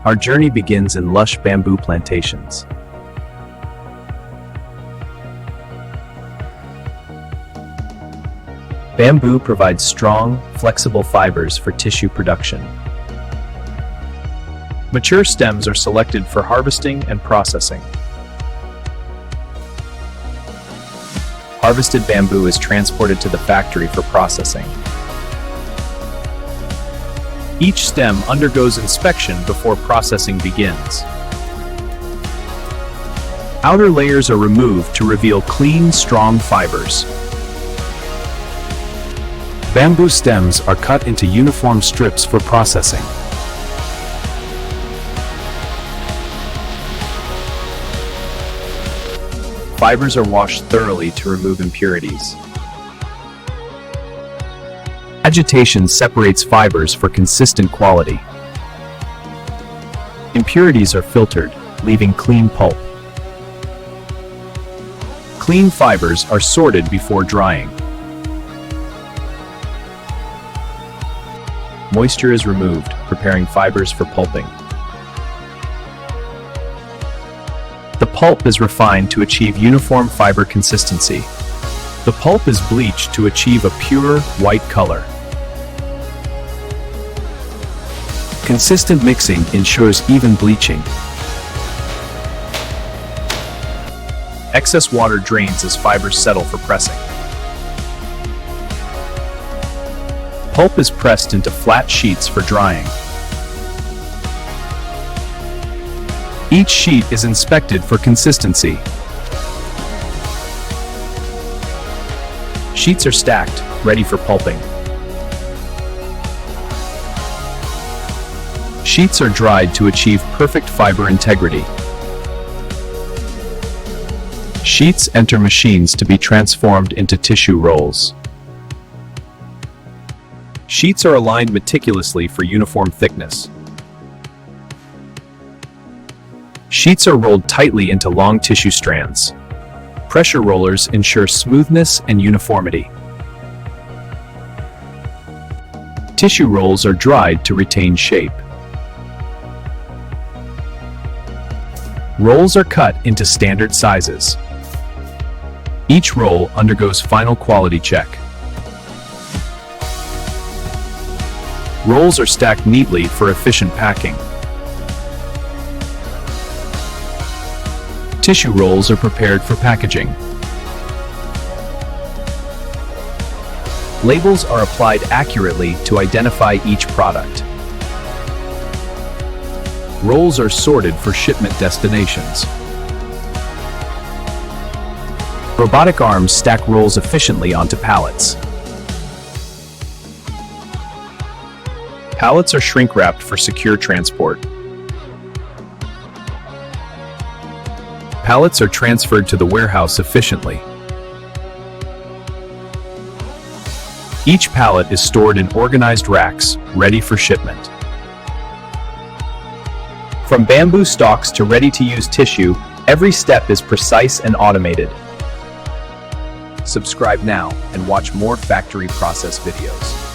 Our journey begins in lush bamboo plantations. Bamboo provides strong, flexible fibers for tissue production. Mature stems are selected for harvesting and processing. Harvested bamboo is transported to the factory for processing. Each stem undergoes inspection before processing begins. Outer layers are removed to reveal clean, strong fibers. Bamboo stems are cut into uniform strips for processing. Fibers are washed thoroughly to remove impurities. Agitation separates fibers for consistent quality. Impurities are filtered, leaving clean pulp. Clean fibers are sorted before drying. Moisture is removed, preparing fibers for pulping. The pulp is refined to achieve uniform fiber consistency. The pulp is bleached to achieve a pure, white color. Consistent mixing ensures even bleaching. Excess water drains as fibers settle for pressing. Pulp is pressed into flat sheets for drying. Each sheet is inspected for consistency. Sheets are stacked, ready for pulping. Sheets are dried to achieve perfect fiber integrity. Sheets enter machines to be transformed into tissue rolls. Sheets are aligned meticulously for uniform thickness. Sheets are rolled tightly into long tissue strands. Pressure rollers ensure smoothness and uniformity. Tissue rolls are dried to retain shape. Rolls are cut into standard sizes. Each roll undergoes final quality check. Rolls are stacked neatly for efficient packing. Tissue rolls are prepared for packaging. Labels are applied accurately to identify each product. Rolls are sorted for shipment destinations. Robotic arms stack rolls efficiently onto pallets. Pallets are shrink-wrapped for secure transport. Pallets are transferred to the warehouse efficiently. Each pallet is stored in organized racks, ready for shipment. From bamboo stalks to ready-to-use tissue, every step is precise and automated. Subscribe now and watch more factory process videos.